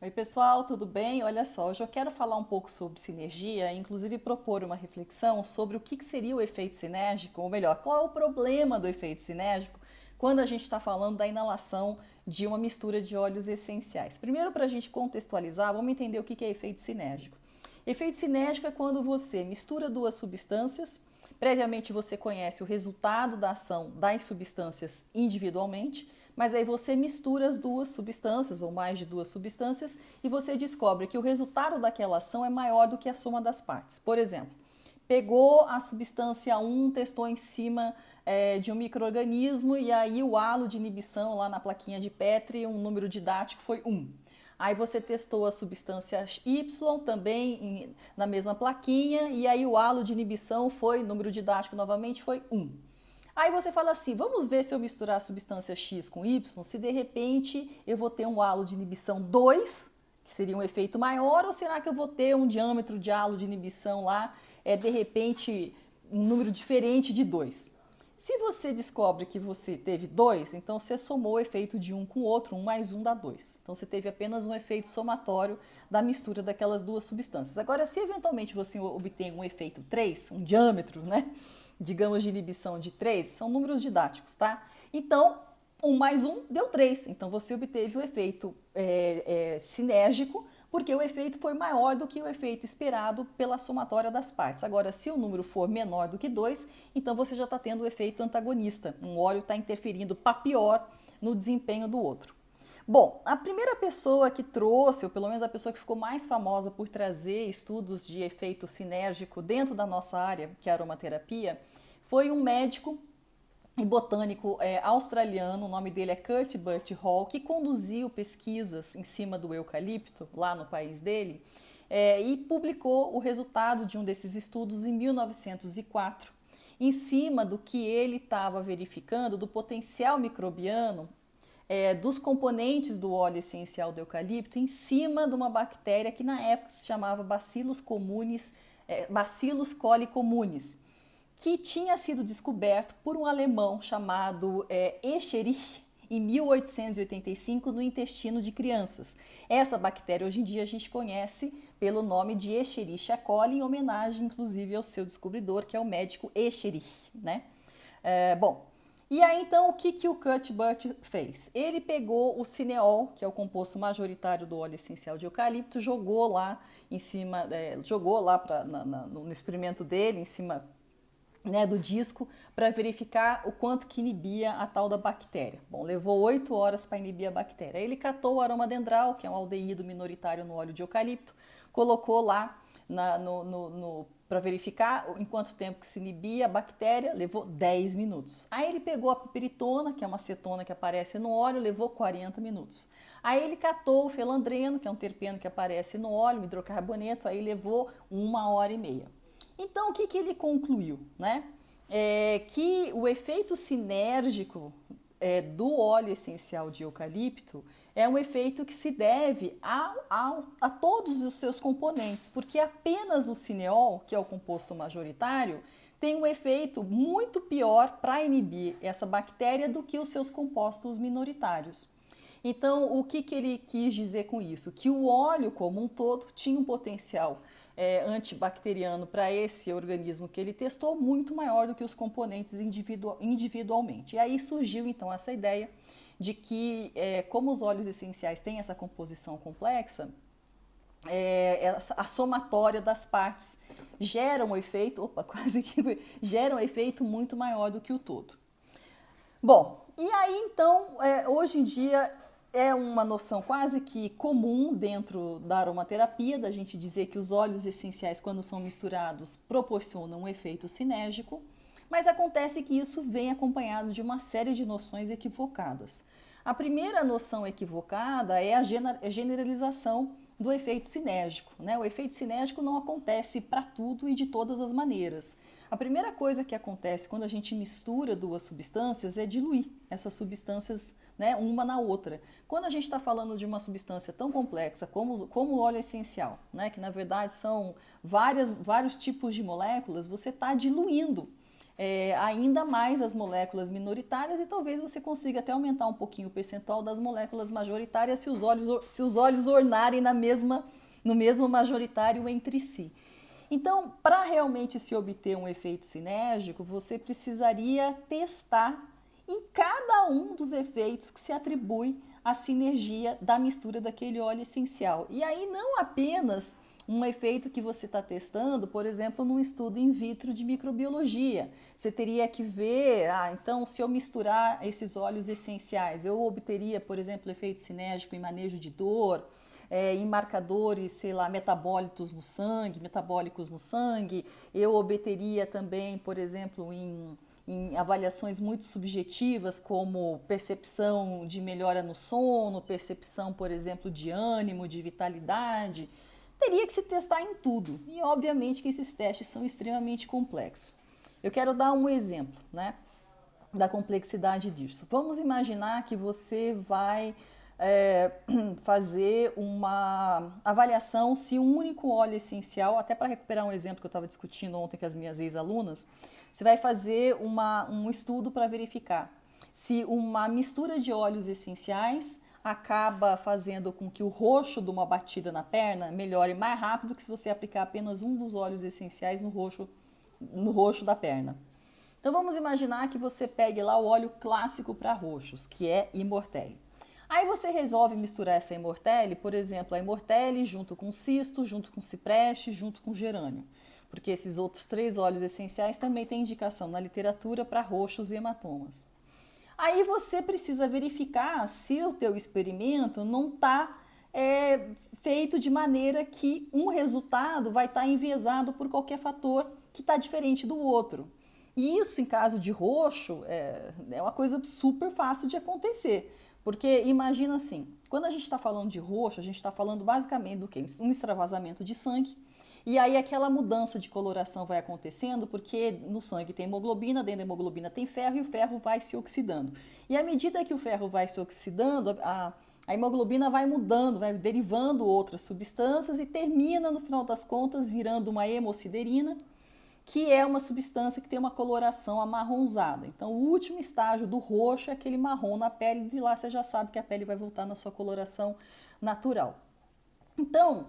Oi pessoal, tudo bem? Olha só, hoje eu quero falar um pouco sobre sinergia, inclusive propor uma reflexão sobre o que seria o efeito sinérgico, ou melhor, qual é o problema do efeito sinérgico quando a gente está falando da inalação de uma mistura de óleos essenciais. Primeiro, para a gente contextualizar, vamos entender o que é efeito sinérgico. Efeito sinérgico é quando você mistura duas substâncias, previamente você conhece o resultado da ação das substâncias individualmente, mas aí você mistura as duas substâncias ou mais de duas substâncias e você descobre que o resultado daquela ação é maior do que a soma das partes. Por exemplo, pegou a substância 1, testou em cima de um micro-organismo e aí o halo de inibição lá na plaquinha de Petri, um número didático foi 1. Aí você testou a substância Y também na mesma plaquinha e aí o halo de inibição foi, número didático novamente, foi 1. Aí você fala assim, vamos ver se eu misturar a substância X com Y, se de repente eu vou ter um halo de inibição 2, que seria um efeito maior, ou será que eu vou ter um diâmetro de halo de inibição lá, de repente um número diferente de 2? Se você descobre que você teve 2, então você somou o efeito de um com o outro, 1 mais 1 dá 2. Então você teve apenas um efeito somatório da mistura daquelas duas substâncias. Agora, se eventualmente você obtém um efeito 3, um diâmetro, né? Digamos de inibição de 3, são números didáticos, tá? Então, 1 mais 1 deu 3. Então você obteve o efeito sinérgico, porque o efeito foi maior do que o efeito esperado pela somatória das partes. Agora, se o número for menor do que 2, então você já está tendo o efeito antagonista. Um óleo está interferindo para pior no desempenho do outro. Bom, a primeira pessoa que trouxe, ou pelo menos a pessoa que ficou mais famosa por trazer estudos de efeito sinérgico dentro da nossa área, que é a aromaterapia, foi um médico e botânico australiano, o nome dele é Kurt Burt Hall, que conduziu pesquisas em cima do eucalipto lá no país dele e publicou o resultado de um desses estudos em 1904, em cima do que ele estava verificando do potencial microbiano dos componentes do óleo essencial do eucalipto em cima de uma bactéria que na época se chamava Bacillus comunis, Bacillus coli communis, que tinha sido descoberto por um alemão chamado Escherichia em 1885 no intestino de crianças. Essa bactéria hoje em dia a gente conhece pelo nome de Escherichia coli, em homenagem inclusive ao seu descobridor, que é o médico Escherichia, né? Bom, e aí então o que o Kurt Burt fez? Ele pegou o cineol, que é o composto majoritário do óleo essencial de eucalipto, jogou lá em cima, jogou lá no experimento dele, em cima do disco, para verificar o quanto que inibia a tal da bactéria. Bom, levou 8 horas para inibir a bactéria. Aí ele catou o aroma dendral, que é um aldeído minoritário no óleo de eucalipto, colocou lá para verificar em quanto tempo que se inibia a bactéria, levou 10 minutos. Aí ele pegou a piperitona, que é uma acetona que aparece no óleo, levou 40 minutos. Aí ele catou o felandreno, que é um terpeno que aparece no óleo, hidrocarboneto, aí levou 1 hora e meia. Então, o que ele concluiu? Né? Que o efeito sinérgico do óleo essencial de eucalipto é um efeito que se deve a todos os seus componentes, porque apenas o cineol, que é o composto majoritário, tem um efeito muito pior para inibir essa bactéria do que os seus compostos minoritários. Então, o que ele quis dizer com isso? Que o óleo como um todo tinha um potencial antibacteriano para esse organismo que ele testou muito maior do que os componentes individualmente. E aí surgiu então essa ideia de que, como os óleos essenciais têm essa composição complexa, a somatória das partes gera um efeito, quase que gera um efeito muito maior do que o todo. Bom, e aí então, hoje em dia é uma noção quase que comum dentro da aromaterapia, da gente dizer que os óleos essenciais, quando são misturados, proporcionam um efeito sinérgico, mas acontece que isso vem acompanhado de uma série de noções equivocadas. A primeira noção equivocada é a generalização do efeito sinérgico, né? O efeito sinérgico não acontece para tudo e de todas as maneiras. A primeira coisa que acontece quando a gente mistura duas substâncias é diluir essas substâncias, né, uma na outra. Quando a gente está falando de uma substância tão complexa como o óleo essencial, né, que na verdade são vários tipos de moléculas, você está diluindo ainda mais as moléculas minoritárias e talvez você consiga até aumentar um pouquinho o percentual das moléculas majoritárias se os olhos ornarem no mesmo majoritário entre si. Então, para realmente se obter um efeito sinérgico, você precisaria testar em cada um dos efeitos que se atribui à sinergia da mistura daquele óleo essencial. E aí não apenas um efeito que você está testando, por exemplo, num estudo in vitro de microbiologia. Você teria que ver, então se eu misturar esses óleos essenciais, eu obteria, por exemplo, efeito sinérgico em manejo de dor, em marcadores, sei lá, metabólicos no sangue, eu obteria também, por exemplo, em avaliações muito subjetivas, como percepção de melhora no sono, percepção, por exemplo, de ânimo, de vitalidade. Teria que se testar em tudo. E, obviamente, que esses testes são extremamente complexos. Eu quero dar um exemplo, né, da complexidade disso. Vamos imaginar que você vai fazer uma avaliação se um único óleo essencial, até para recuperar um exemplo que eu estava discutindo ontem com as minhas ex-alunas, você vai fazer um estudo para verificar se uma mistura de óleos essenciais acaba fazendo com que o roxo de uma batida na perna melhore mais rápido que se você aplicar apenas um dos óleos essenciais no roxo da perna. Então vamos imaginar que você pegue lá o óleo clássico para roxos, que é Immortelle. Aí você resolve misturar essa Immortelle, por exemplo, a Immortelle junto com cisto, junto com cipreste, junto com gerânio. Porque esses outros 3 óleos essenciais também têm indicação na literatura para roxos e hematomas. Aí você precisa verificar se o teu experimento não está feito de maneira que um resultado vai estar enviesado por qualquer fator que está diferente do outro. E isso, em caso de roxo, é uma coisa super fácil de acontecer. Porque imagina assim, quando a gente está falando de roxo, a gente está falando basicamente do quê? Um extravasamento de sangue. E aí aquela mudança de coloração vai acontecendo porque no sangue tem hemoglobina, dentro da hemoglobina tem ferro e o ferro vai se oxidando. E à medida que o ferro vai se oxidando, a hemoglobina vai mudando, vai derivando outras substâncias e termina, no final das contas, virando uma hemociderina, que é uma substância que tem uma coloração amarronzada. Então, o último estágio do roxo é aquele marrom na pele, de lá você já sabe que a pele vai voltar na sua coloração natural. Então,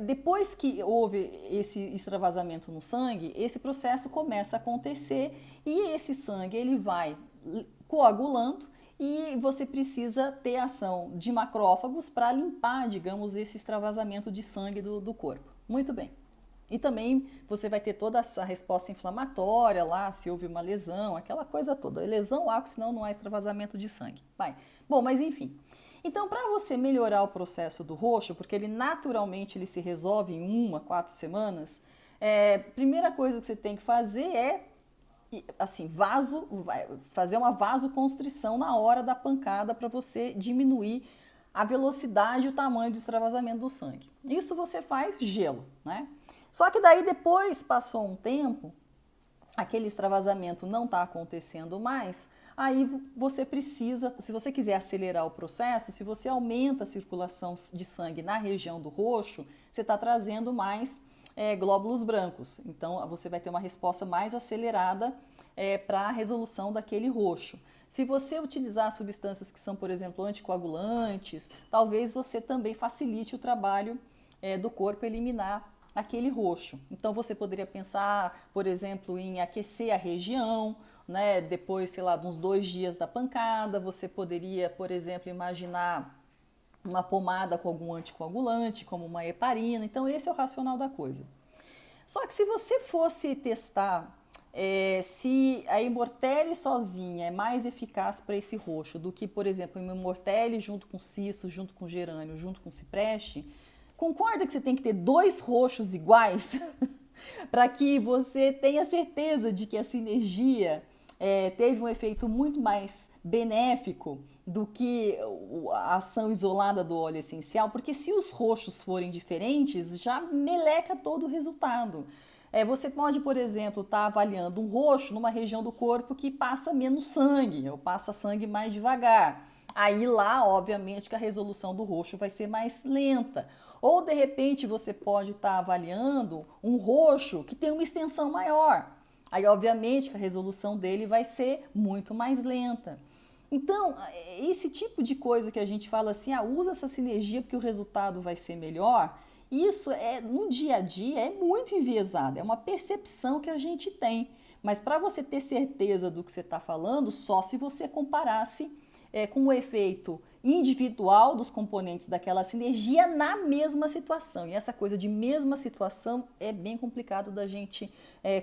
depois que houve esse extravasamento no sangue, esse processo começa a acontecer e esse sangue ele vai coagulando e você precisa ter ação de macrófagos para limpar, digamos, esse extravasamento de sangue do corpo. Muito bem. E também você vai ter toda essa resposta inflamatória lá, se houve uma lesão, aquela coisa toda. Lesão há, senão não há extravasamento de sangue. Bom, mas enfim. Então, para você melhorar o processo do roxo, porque ele naturalmente ele se resolve em 1 a 4 semanas, primeira coisa que você tem que fazer é assim, fazer uma vasoconstrição na hora da pancada para você diminuir a velocidade e o tamanho do extravasamento do sangue. Isso você faz gelo, né? Só que daí depois passou um tempo, aquele extravasamento não está acontecendo mais, aí você precisa, se você quiser acelerar o processo, se você aumenta a circulação de sangue na região do roxo, você está trazendo mais glóbulos brancos. Então você vai ter uma resposta mais acelerada para a resolução daquele roxo. Se você utilizar substâncias que são, por exemplo, anticoagulantes, talvez você também facilite o trabalho do corpo eliminar aquele roxo. Então você poderia pensar, por exemplo, em aquecer a região, né? Depois, sei lá, de uns 2 dias da pancada, você poderia, por exemplo, imaginar uma pomada com algum anticoagulante, como uma heparina. Então esse é o racional da coisa. Só que se você fosse testar se a Immortelle sozinha é mais eficaz para esse roxo do que, por exemplo, uma Immortelle junto com cisto, junto com gerânio, junto com cipreste, concorda que você tem que ter 2 roxos iguais para que você tenha certeza de que a sinergia teve um efeito muito mais benéfico do que a ação isolada do óleo essencial, porque se os roxos forem diferentes, já meleca todo o resultado. Você pode, por exemplo, estar avaliando um roxo numa região do corpo que passa menos sangue, ou passa sangue mais devagar. Aí lá, obviamente, que a resolução do roxo vai ser mais lenta. Ou, de repente, você pode estar avaliando um roxo que tem uma extensão maior. Aí, obviamente, que a resolução dele vai ser muito mais lenta. Então, esse tipo de coisa que a gente fala assim, usa essa sinergia porque o resultado vai ser melhor, isso no dia a dia é muito enviesado, é uma percepção que a gente tem. Mas para você ter certeza do que você está falando, só se você comparasse com o efeito individual dos componentes daquela sinergia na mesma situação. E essa coisa de mesma situação é bem complicado da gente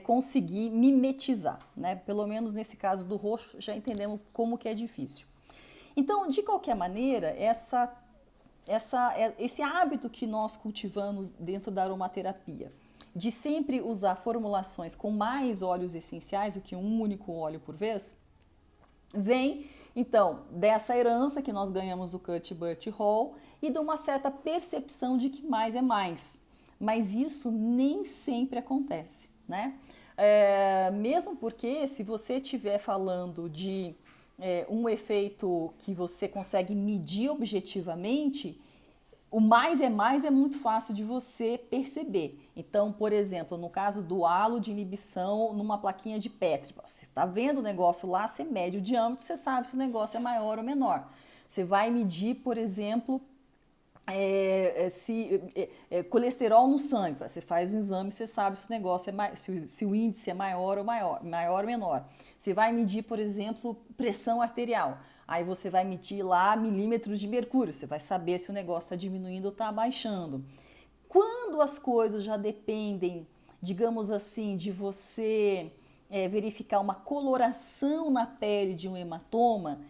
conseguir mimetizar, né? Pelo menos nesse caso do roxo já entendemos como que é difícil. Então, de qualquer maneira, esse hábito que nós cultivamos dentro da aromaterapia, de sempre usar formulações com mais óleos essenciais do que um único óleo por vez, vem então dessa herança que nós ganhamos do Kurt Burt Hall e de uma certa percepção de que mais é mais. Mas isso nem sempre acontece, né? Mesmo porque se você estiver falando de um efeito que você consegue medir objetivamente, o mais é muito fácil de você perceber. Então, por exemplo, no caso do halo de inibição numa plaquinha de Petri, você está vendo o negócio lá, você mede o diâmetro, você sabe se o negócio é maior ou menor. Você vai medir, por exemplo, colesterol no sangue. Você faz um exame, você sabe se o negócio se o índice é maior ou menor. Você vai medir, por exemplo, pressão arterial. Aí você vai medir lá milímetros de mercúrio, você vai saber se o negócio está diminuindo ou está abaixando. Quando as coisas já dependem, digamos assim, de você verificar uma coloração na pele de um hematoma,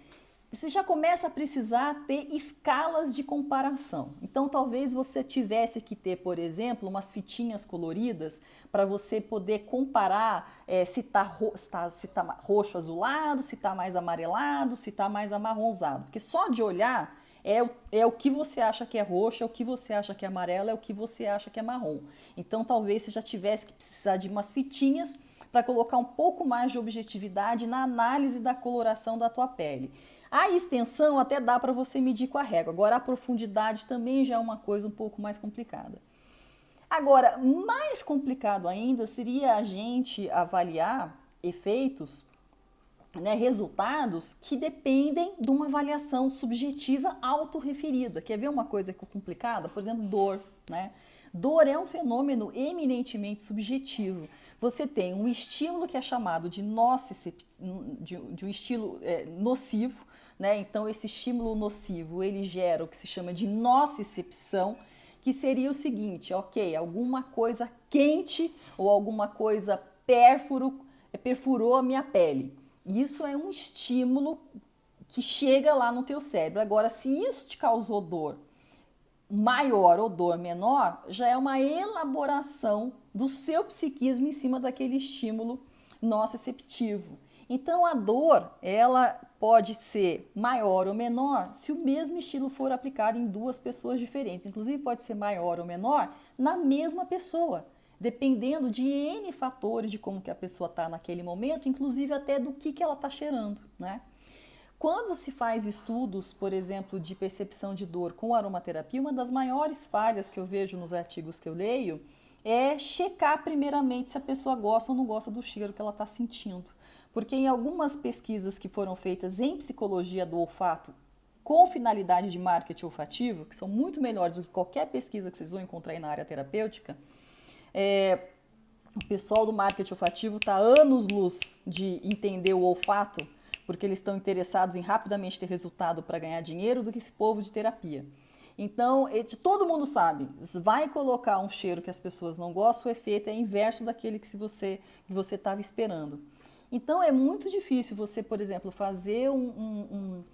você já começa a precisar ter escalas de comparação. Então, talvez você tivesse que ter, por exemplo, umas fitinhas coloridas para você poder comparar se está roxo azulado, se está mais amarelado, se está mais amarronzado. Porque só de olhar é o que você acha que é roxo, é o que você acha que é amarelo, é o que você acha que é marrom. Então, talvez você já tivesse que precisar de umas fitinhas para colocar um pouco mais de objetividade na análise da coloração da tua pele. A extensão até dá para você medir com a régua, agora a profundidade também já é uma coisa um pouco mais complicada. Agora, mais complicado ainda seria a gente avaliar efeitos, né, resultados que dependem de uma avaliação subjetiva autorreferida. Quer ver uma coisa complicada? Por exemplo, dor, né? Dor é um fenômeno eminentemente subjetivo. Você tem um estímulo que é chamado de um estímulo nocivo, né? Então esse estímulo nocivo ele gera o que se chama de nocicepção, que seria o seguinte, ok, alguma coisa quente ou alguma coisa perfurou a minha pele. Isso é um estímulo que chega lá no teu cérebro. Agora, se isso te causou dor maior ou dor menor, já é uma elaboração do seu psiquismo em cima daquele estímulo nociceptivo. Então, a dor, ela pode ser maior ou menor se o mesmo estilo for aplicado em duas pessoas diferentes. Inclusive, pode ser maior ou menor na mesma pessoa, dependendo de N fatores de como que a pessoa está naquele momento, inclusive até do que ela está cheirando, né? Quando se faz estudos, por exemplo, de percepção de dor com aromaterapia, uma das maiores falhas que eu vejo nos artigos que eu leio é checar primeiramente se a pessoa gosta ou não gosta do cheiro que ela está sentindo. Porque em algumas pesquisas que foram feitas em psicologia do olfato com finalidade de marketing olfativo, que são muito melhores do que qualquer pesquisa que vocês vão encontrar aí na área terapêutica, o pessoal do marketing olfativo está anos-luz de entender o olfato, porque eles estão interessados em rapidamente ter resultado para ganhar dinheiro do que esse povo de terapia. Então, todo mundo sabe, vai colocar um cheiro que as pessoas não gostam, o efeito é inverso daquele que você estava esperando. Então, é muito difícil você, por exemplo, fazer um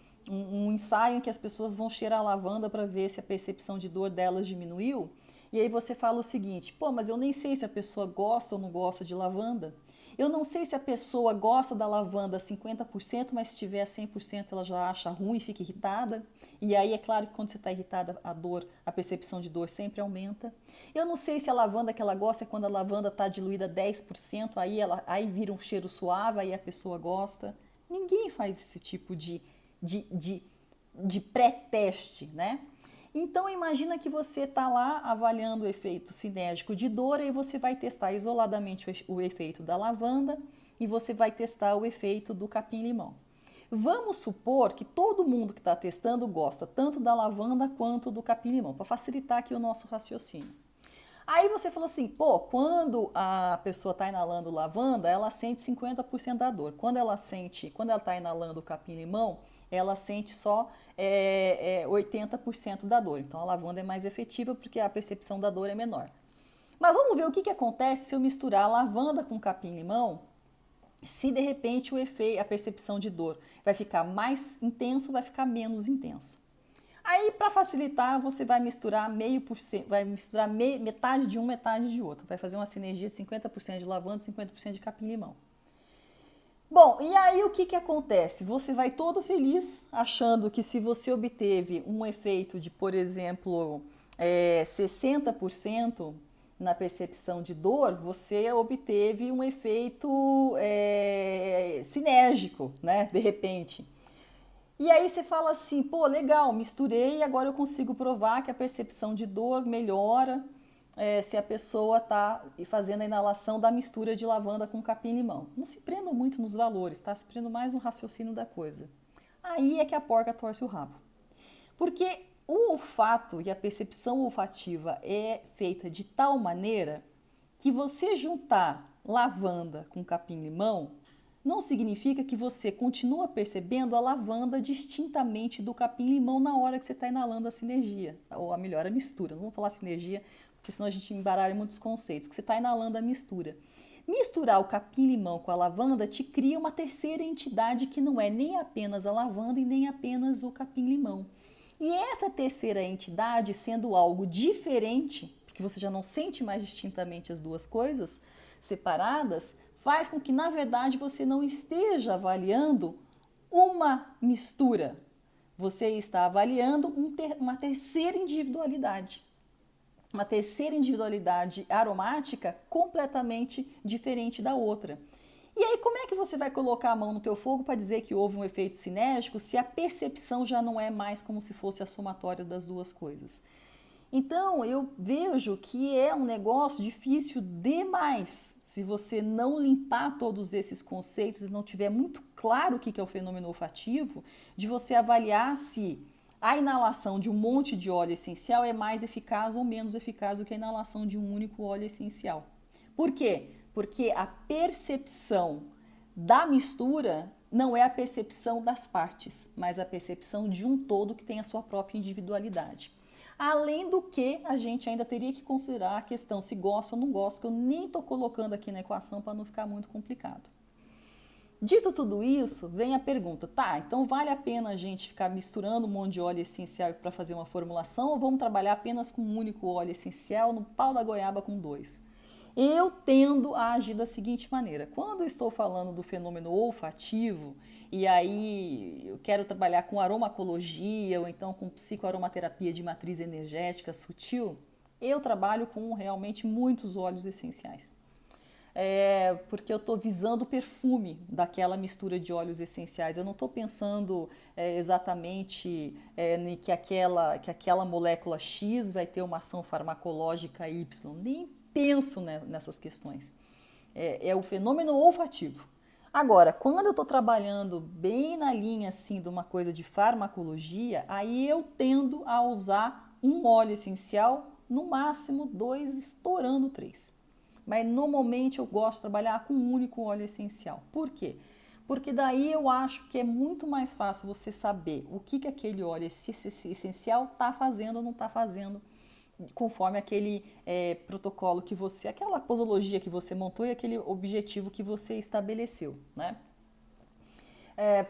ensaio em que as pessoas vão cheirar a lavanda para ver se a percepção de dor delas diminuiu, e aí você fala o seguinte, pô, mas eu nem sei se a pessoa gosta ou não gosta de lavanda. Eu não sei se a pessoa gosta da lavanda 50%, mas se tiver 100% ela já acha ruim e fica irritada. E aí é claro que quando você está irritada, a percepção de dor sempre aumenta. Eu não sei se a lavanda que ela gosta é quando a lavanda está diluída 10%, aí vira um cheiro suave, aí a pessoa gosta. Ninguém faz esse tipo de pré-teste, né? Então imagina que você está lá avaliando o efeito sinérgico de dor e você vai testar isoladamente o efeito da lavanda e você vai testar o efeito do capim-limão. Vamos supor que todo mundo que está testando gosta tanto da lavanda quanto do capim-limão, para facilitar aqui o nosso raciocínio. Aí você falou assim, pô, quando a pessoa está inalando lavanda, ela sente 50% da dor. Quando ela está inalando capim-limão, ela sente só 80% da dor. Então a lavanda é mais efetiva porque a percepção da dor é menor. Mas vamos ver o que acontece se eu misturar a lavanda com capim-limão, se de repente a percepção de dor vai ficar mais intensa ou vai ficar menos intensa. Aí, para facilitar, você vai misturar metade de um, metade de outro. Vai fazer uma sinergia de 50% de lavanda e 50% de capim-limão. Bom, e aí o que acontece? Você vai todo feliz, achando que se você obteve um efeito de, por exemplo, 60% na percepção de dor, você obteve um efeito sinérgico, né? De repente. E aí você fala assim, pô, legal, misturei e agora eu consigo provar que a percepção de dor melhora se a pessoa está fazendo a inalação da mistura de lavanda com capim-limão. Não se prendam muito nos valores, tá? Se prendam mais no raciocínio da coisa. Aí é que a porca torce o rabo. Porque o olfato e a percepção olfativa é feita de tal maneira que você juntar lavanda com capim-limão não significa que você continua percebendo a lavanda distintamente do capim-limão na hora que você está inalando a sinergia, ou a melhor, a mistura. Não vou falar sinergia, porque senão a gente embaralha muitos conceitos, que você está inalando a mistura. Misturar o capim-limão com a lavanda te cria uma terceira entidade que não é nem apenas a lavanda e nem apenas o capim-limão. E essa terceira entidade, sendo algo diferente, porque você já não sente mais distintamente as duas coisas separadas, faz com que, na verdade, você não esteja avaliando uma mistura. Você está avaliando uma terceira individualidade. Uma terceira individualidade aromática completamente diferente da outra. E aí, como é que você vai colocar a mão no teu fogo para dizer que houve um efeito sinérgico se a percepção já não é mais como se fosse a somatória das duas coisas? Então, eu vejo que é um negócio difícil demais se você não limpar todos esses conceitos e não tiver muito claro o que é o fenômeno olfativo, de você avaliar se a inalação de um monte de óleo essencial é mais eficaz ou menos eficaz do que a inalação de um único óleo essencial. Por quê? Porque a percepção da mistura não é a percepção das partes, mas a percepção de um todo que tem a sua própria individualidade. Além do que, a gente ainda teria que considerar a questão se gosta ou não gosta, que eu nem estou colocando aqui na equação para não ficar muito complicado. Dito tudo isso, vem a pergunta, tá, então vale a pena a gente ficar misturando um monte de óleo essencial para fazer uma formulação ou vamos trabalhar apenas com um único óleo essencial no pau da goiaba com dois? Eu tendo a agir da seguinte maneira, quando eu estou falando do fenômeno olfativo, e aí eu quero trabalhar com aromacologia ou então com psicoaromaterapia de matriz energética sutil, eu trabalho com realmente muitos óleos essenciais. Porque eu estou visando o perfume daquela mistura de óleos essenciais. Eu não estou pensando exatamente que aquela molécula X vai ter uma ação farmacológica Y. Nem penso nessas questões. É o fenômeno olfativo. Agora, quando eu estou trabalhando bem na linha assim de uma coisa de farmacologia, aí eu tendo a usar um óleo essencial, no máximo 2, estourando 3. Mas normalmente eu gosto de trabalhar com um único óleo essencial. Por quê? Porque daí eu acho que é muito mais fácil você saber o que aquele óleo essencial está fazendo ou não está fazendo, conforme aquele protocolo que você, aquela posologia que você montou e aquele objetivo que você estabeleceu, né?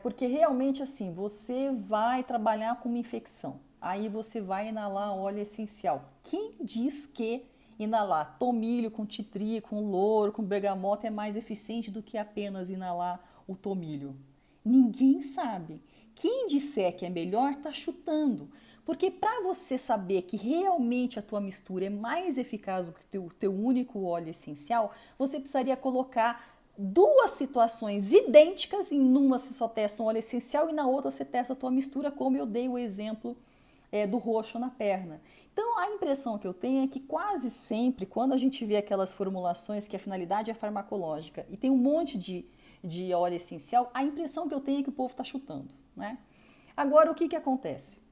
Porque realmente assim, você vai trabalhar com uma infecção, aí você vai inalar óleo essencial. Quem diz que inalar tomilho com titri, com louro, com bergamota é mais eficiente do que apenas inalar o tomilho? Ninguém sabe. Quem disser que é melhor está chutando. Porque para você saber que realmente a tua mistura é mais eficaz do que o teu único óleo essencial, você precisaria colocar duas situações idênticas, em uma você só testa um óleo essencial e na outra você testa a tua mistura, como eu dei o exemplo do roxo na perna. Então, a impressão que eu tenho é que quase sempre, quando a gente vê aquelas formulações que a finalidade é farmacológica e tem um monte de óleo essencial, a impressão que eu tenho é que o povo está chutando, né? Agora, o que acontece?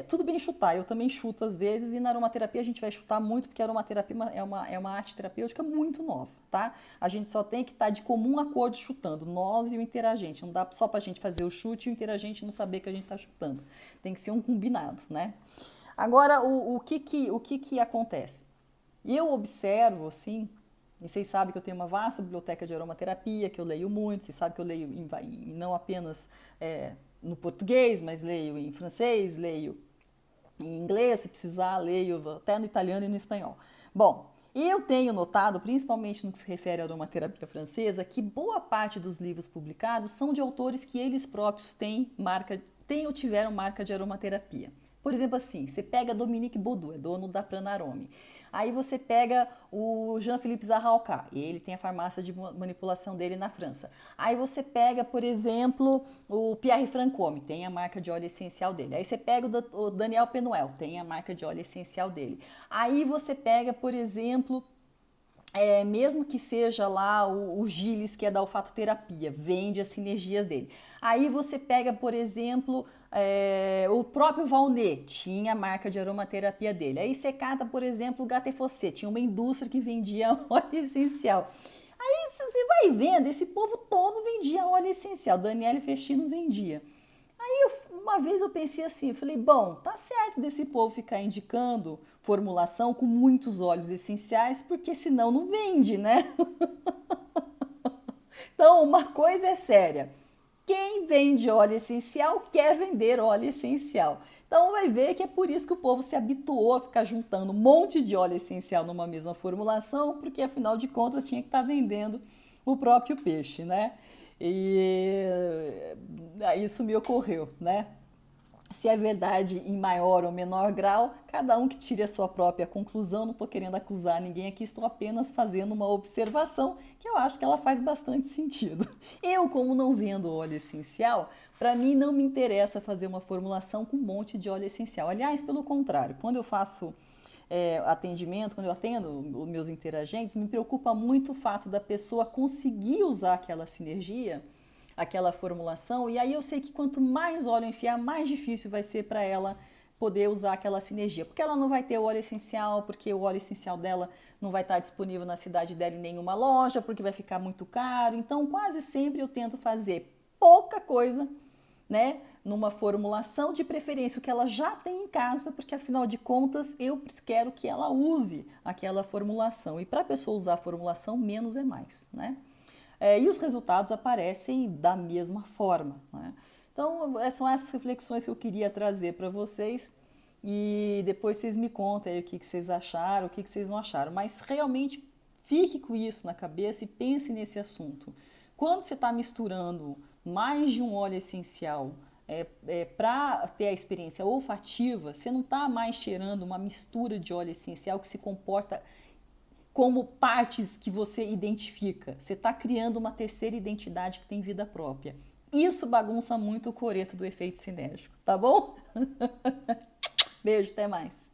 Tudo bem chutar, eu também chuto às vezes, e na aromaterapia a gente vai chutar muito, porque a aromaterapia é uma arte terapêutica muito nova, tá? A gente só tem que estar de comum acordo chutando, nós e o interagente. Não dá só pra gente fazer o chute e o interagente não saber que a gente tá chutando. Tem que ser um combinado, né? Agora, o que acontece? Eu observo, assim, e vocês sabem que eu tenho uma vasta biblioteca de aromaterapia, que eu leio muito, vocês sabem que eu leio não apenas no português, mas leio em francês, leio em inglês, se precisar, leio até no italiano e no espanhol. Bom, eu tenho notado, principalmente no que se refere à aromaterapia francesa, que boa parte dos livros publicados são de autores que eles próprios têm ou tiveram marca de aromaterapia. Por exemplo, assim, você pega Dominique Baudoin, dono da Pranarome. Aí você pega o Jean-Philippe Zahalka, ele tem a farmácia de manipulação dele na França. Aí você pega, por exemplo, o Pierre Francome, tem a marca de óleo essencial dele. Aí você pega o Daniel Penuel, tem a marca de óleo essencial dele. Aí você pega, por exemplo, mesmo que seja lá o Gilles, que é da olfatoterapia, vende as sinergias dele. Aí você pega, por exemplo, o próprio Valnet, tinha a marca de aromaterapia dele. Aí você cata, por exemplo, o Gattefossé, tinha uma indústria que vendia óleo essencial. Aí você vai vendo, esse povo todo vendia óleo essencial, Daniele Festino vendia. Aí uma vez eu pensei assim, eu falei, bom, tá certo desse povo ficar indicando formulação com muitos óleos essenciais, porque senão não vende, né? Então, uma coisa é séria, quem vende óleo essencial quer vender óleo essencial. Então vai ver que é por isso que o povo se habituou a ficar juntando um monte de óleo essencial numa mesma formulação, porque afinal de contas tinha que estar vendendo o próprio peixe, né? E isso me ocorreu, né? Se é verdade em maior ou menor grau, cada um que tire a sua própria conclusão. Não estou querendo acusar ninguém aqui, estou apenas fazendo uma observação que eu acho que ela faz bastante sentido. Eu, como não vendo óleo essencial, para mim não me interessa fazer uma formulação com um monte de óleo essencial. Aliás, pelo contrário, quando eu faço atendimento, quando eu atendo os meus interagentes, me preocupa muito o fato da pessoa conseguir usar aquela sinergia, aquela formulação, e aí eu sei que quanto mais óleo enfiar, mais difícil vai ser para ela poder usar aquela sinergia, porque ela não vai ter o óleo essencial, porque o óleo essencial dela não vai estar disponível na cidade dela em nenhuma loja, porque vai ficar muito caro. Então, quase sempre eu tento fazer pouca coisa, né, numa formulação, de preferência o que ela já tem em casa, porque afinal de contas eu quero que ela use aquela formulação. E para a pessoa usar a formulação, menos é mais, né? E os resultados aparecem da mesma forma, né? Então, são essas reflexões que eu queria trazer para vocês, e depois vocês me contem aí o que vocês acharam, o que vocês não acharam. Mas realmente fique com isso na cabeça e pense nesse assunto. Quando você está misturando mais de um óleo essencial para ter a experiência olfativa, você não está mais cheirando uma mistura de óleo essencial que se comporta como partes que você identifica. Você está criando uma terceira identidade que tem vida própria. Isso bagunça muito o coreto do efeito sinérgico, tá bom? Beijo, até mais.